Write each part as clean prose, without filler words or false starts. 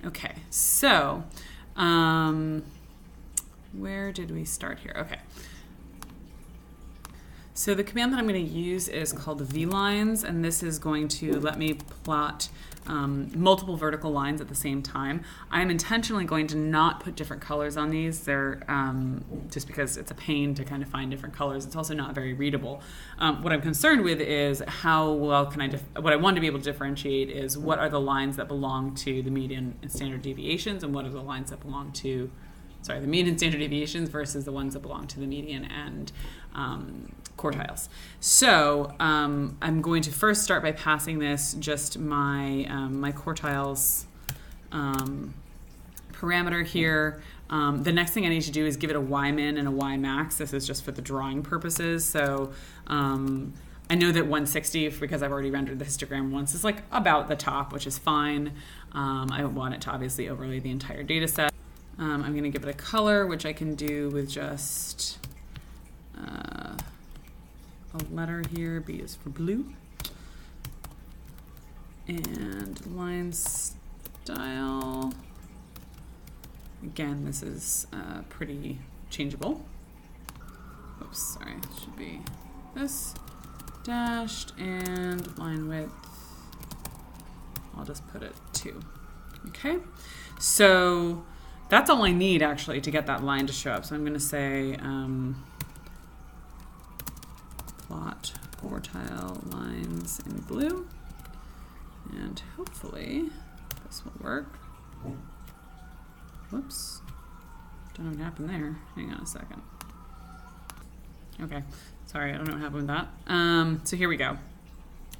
Okay, so where did we start here? Okay. So the command that I'm going to use is called VLines, and this is going to let me plot multiple vertical lines at the same time. I'm intentionally going to not put different colors on these. They're just because it's a pain to kind of find different colors. It's also not very readable. What I'm concerned with is how well can what I want to be able to differentiate is what are the lines that belong to the median and standard deviations, and what are the lines that belong to, the median standard deviations versus the ones that belong to the median and quartiles. So I'm going to first start by passing this just my my quartiles parameter here. The next thing I need to do is give it a y-min and a y-max. This is just for the drawing purposes. So I know that 160, because I've already rendered the histogram once, is like about the top, which is fine. I don't want it to obviously overlay the entire data set. I'm going to give it a color, which I can do with just a letter here. B is for blue. And line style. Again, this is pretty changeable. Oops, sorry, it should be this. Dashed, and line width, I'll just put it 2. Okay, so that's all I need actually to get that line to show up. So I'm going to say plot quartile lines in blue, and hopefully this will work. Whoops, don't know what happened there. Hang on a second. Okay, sorry, I don't know what happened with that. So here we go.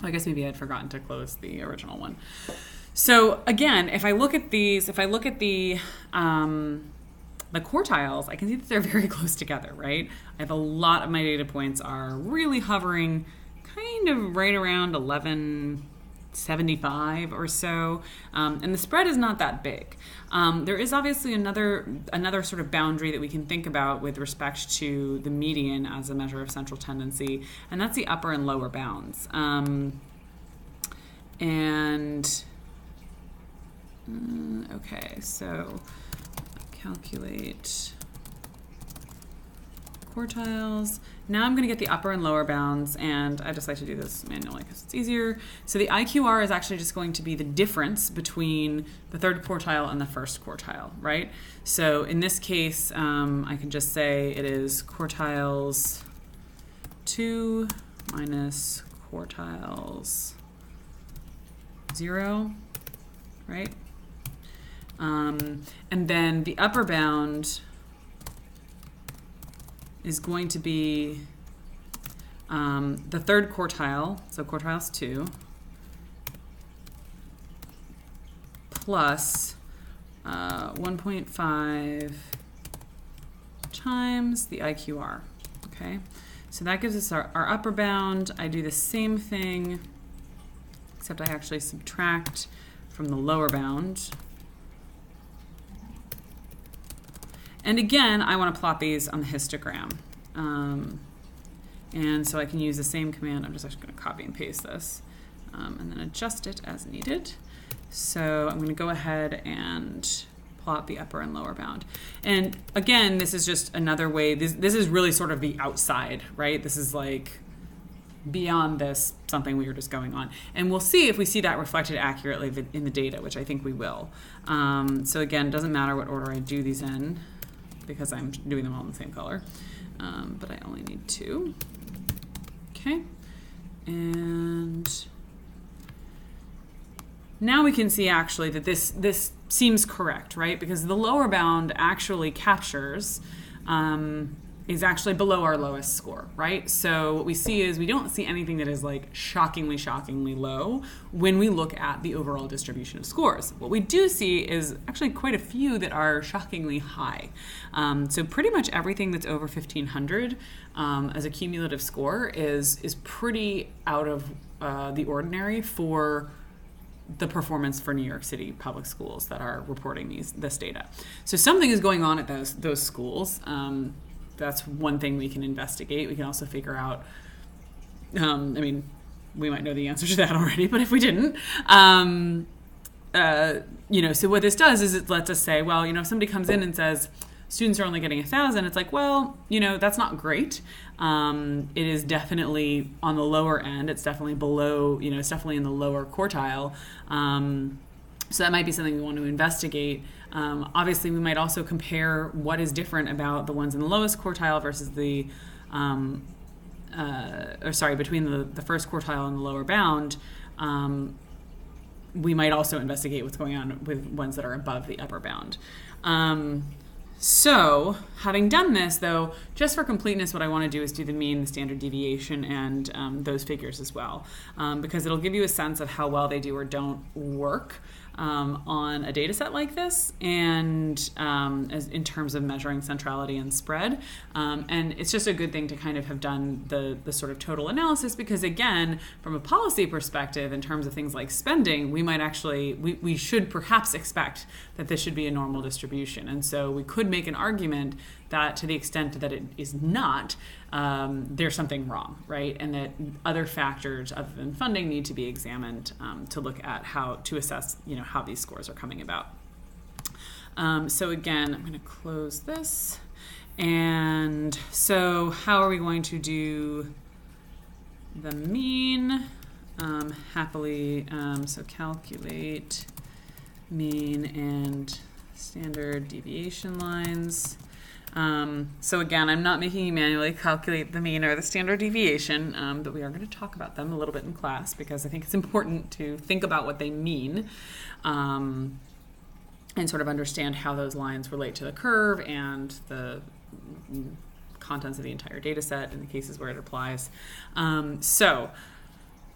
I guess maybe I'd forgotten to close the original one. So again, if I look at these, if I look at the quartiles, I can see that they're very close together, right? I have a lot of my data points are really hovering kind of right around 1175 or so, and the spread is not that big. There is obviously another sort of boundary that we can think about with respect to the median as a measure of central tendency, and that's the upper and lower bounds. Okay, so calculate quartiles. Now I'm going to get the upper and lower bounds, and I just like to do this manually because it's easier. So the IQR is actually just going to be the difference between the third quartile and the first quartile, right? So in this case, I can just say it is quartiles 2 minus quartiles 0, right? And then the upper bound is going to be the third quartile, so quartiles 2, plus 1.5 times the IQR, okay? So that gives us our upper bound. I do the same thing, except I actually subtract from the lower bound. And again, I want to plot these on the histogram. And so I can use the same command. I'm just actually going to copy and paste this and then adjust it as needed. So I'm going to go ahead and plot the upper and lower bound. And again, this is just another way. This is really sort of the outside, right? This is like beyond this, something we were just going on. And we'll see if we see that reflected accurately in the data, which I think we will. So again, it doesn't matter what order I do these in, because I'm doing them all in the same color, but I only need 2. Okay, and now we can see actually that this seems correct, right? Because the lower bound actually captures is actually below our lowest score, right? So what we see is we don't see anything that is like shockingly low when we look at the overall distribution of scores. What we do see is actually quite a few that are shockingly high. So pretty much everything that's over 1500 as a cumulative score is pretty out of the ordinary for the performance for New York City public schools that are reporting this data. So something is going on at those schools. That's one thing we can investigate. We can also figure out, I mean, we might know the answer to that already, but if we didn't, so what this does is it lets us say, well, if somebody comes in and says students are only getting 1,000, it's like, well, that's not great. It is definitely on the lower end. It's definitely below, it's definitely in the lower quartile. So that might be something we want to investigate. Obviously, we might also compare what is different about the ones in the lowest quartile versus between the first quartile and the lower bound. We might also investigate what's going on with ones that are above the upper bound. So having done this, though, just for completeness, what I want to do is do the mean, the standard deviation, and those figures as well, because it'll give you a sense of how well they do or don't work on a data set like this, and as in terms of measuring centrality and spread. And it's just a good thing to kind of have done the sort of total analysis, because again, from a policy perspective, in terms of things like spending, we should perhaps expect that this should be a normal distribution. And so we could make an argument that to the extent that it is not, there's something wrong, right? And that other factors other than funding need to be examined to look at how to assess, how these scores are coming about. So again, I'm going to close this. And so how are we going to do the mean? Happily, so calculate mean and standard deviation lines. So again, I'm not making you manually calculate the mean or the standard deviation, but we are going to talk about them a little bit in class, because I think it's important to think about what they mean and sort of understand how those lines relate to the curve and the contents of the entire data set in the cases where it applies.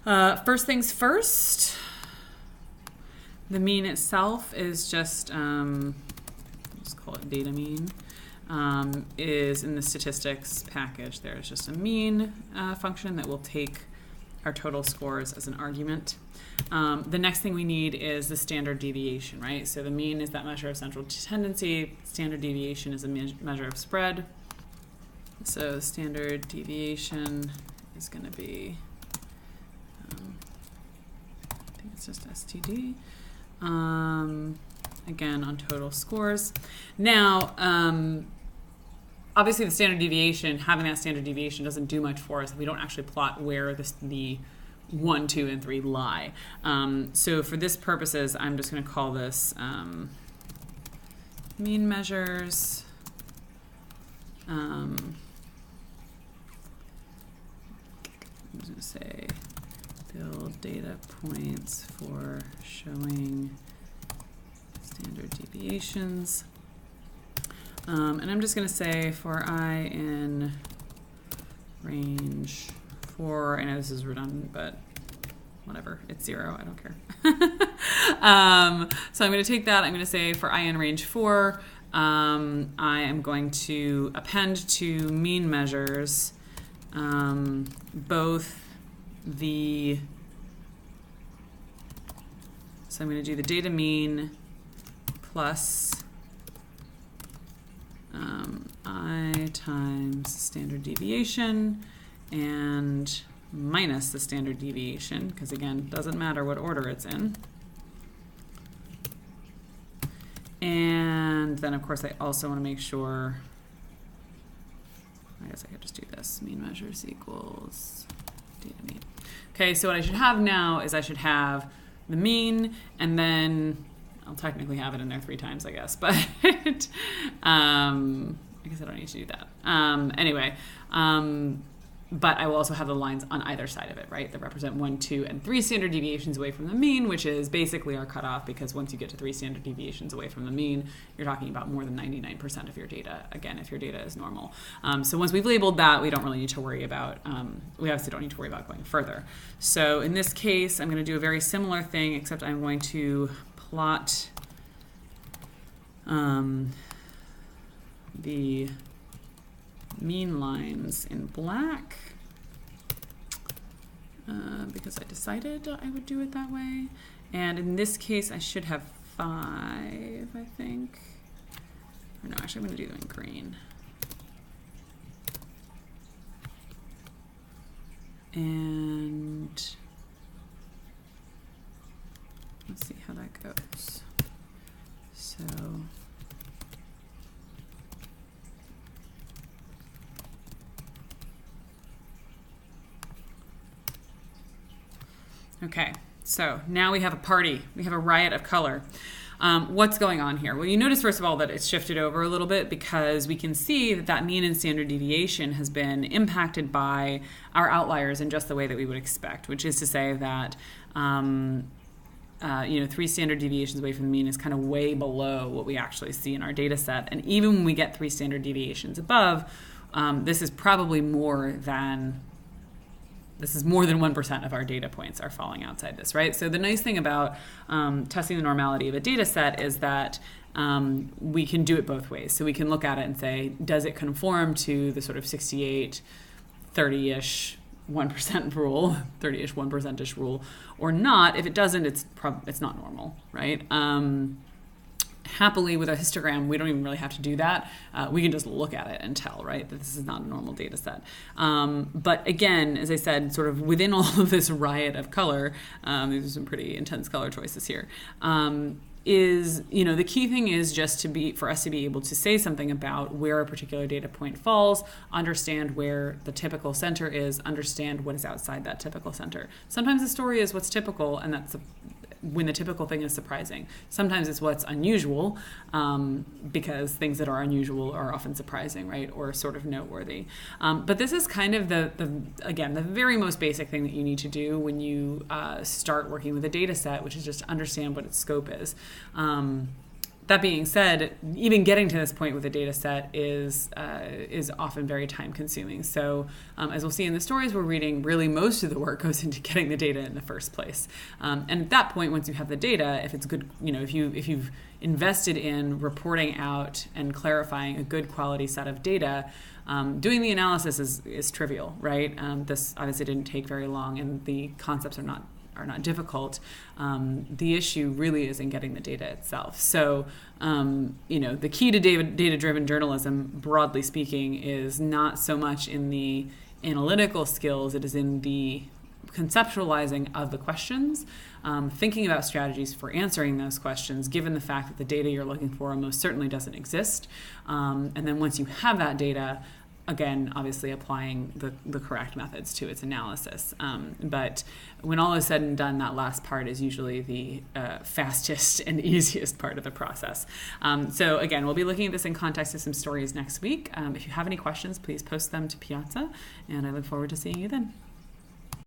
First things first, the mean itself is just, let's call it data mean. Is in the statistics package. There's just a mean function that will take our total scores as an argument. The next thing we need is the standard deviation, right? So the mean is that measure of central tendency. Standard deviation is a measure of spread. So standard deviation is going to be, I think it's just STD. Again, on total scores. Now, obviously the standard deviation, having that standard deviation doesn't do much for us. We don't actually plot where the 1, 2, and 3 lie. So for this purposes, I'm just going to call this mean measures. I'm just going to say build data points for showing standard deviations. And I'm just going to say for I in range 4, I know this is redundant, but whatever, it's 0, I don't care. So I'm going to take that, I'm going to say for I in range 4, I am going to append to mean measures both the, so I'm going to do the data mean plus I times standard deviation and minus the standard deviation, because again, it doesn't matter what order it's in. And then of course I also want to make sure, I guess I could just do this, mean measures equals data mean. Okay, so what I should have now is I should have the mean, and then I'll technically have it in there 3 times, I guess, but I guess I don't need to do that. But I will also have the lines on either side of it, right, that represent 1, 2, and 3 standard deviations away from the mean, which is basically our cutoff, because once you get to 3 standard deviations away from the mean, you're talking about more than 99% of your data, again, if your data is normal. So once we've labeled that, we don't really need to worry about, we obviously don't need to worry about going further. So in this case, I'm going to do a very similar thing, except I'm going to plot the mean lines in black because I decided I would do it that way. And in this case, I should have 5, I think. Or no, actually, I'm going to do them in green. And Let's see how that goes. So okay, so now we have a party. We have a riot of color. What's going on here? Well, you notice, first of all, that it's shifted over a little bit because we can see that that mean and standard deviation has been impacted by our outliers in just the way that we would expect, which is to say that 3 standard deviations away from the mean is kind of way below what we actually see in our data set. And even when we get 3 standard deviations above, this is probably more than 1% of our data points are falling outside this, right? So the nice thing about testing the normality of a data set is that we can do it both ways. So we can look at it and say, does it conform to the sort of 68, 30-ish 1% rule, 30-ish 1%-ish rule, or not? If it doesn't, it's not normal, right? Happily, with a histogram, we don't even really have to do that. We can just look at it and tell, right, that this is not a normal data set. But again, as I said, sort of within all of this riot of color, these are some pretty intense color choices here, the key thing is just for us to be able to say something about where a particular data point falls, understand where the typical center is, understand what is outside that typical center. Sometimes the story is what's typical, and that's when the typical thing is surprising. Sometimes it's what's unusual, because things that are unusual are often surprising, right, or sort of noteworthy. But this is kind of the very most basic thing that you need to do when you start working with a data set, which is just understand what its scope is. That being said, even getting to this point with a data set is often very time consuming. So as we'll see in the stories we're reading, really most of the work goes into getting the data in the first place. And at that point, once you have the data, if it's good, if you've invested in reporting out and clarifying a good quality set of data, doing the analysis is trivial, right? This obviously didn't take very long, and the concepts are not difficult. The issue really is in getting the data itself. So, the key to data-driven journalism, broadly speaking, is not so much in the analytical skills, it is in the conceptualizing of the questions, thinking about strategies for answering those questions, given the fact that the data you're looking for most certainly doesn't exist. And then once you have that data, again, obviously applying the correct methods to its analysis. But when all is said and done, that last part is usually the fastest and easiest part of the process. So again, we'll be looking at this in context of some stories next week. If you have any questions, please post them to Piazza, and I look forward to seeing you then.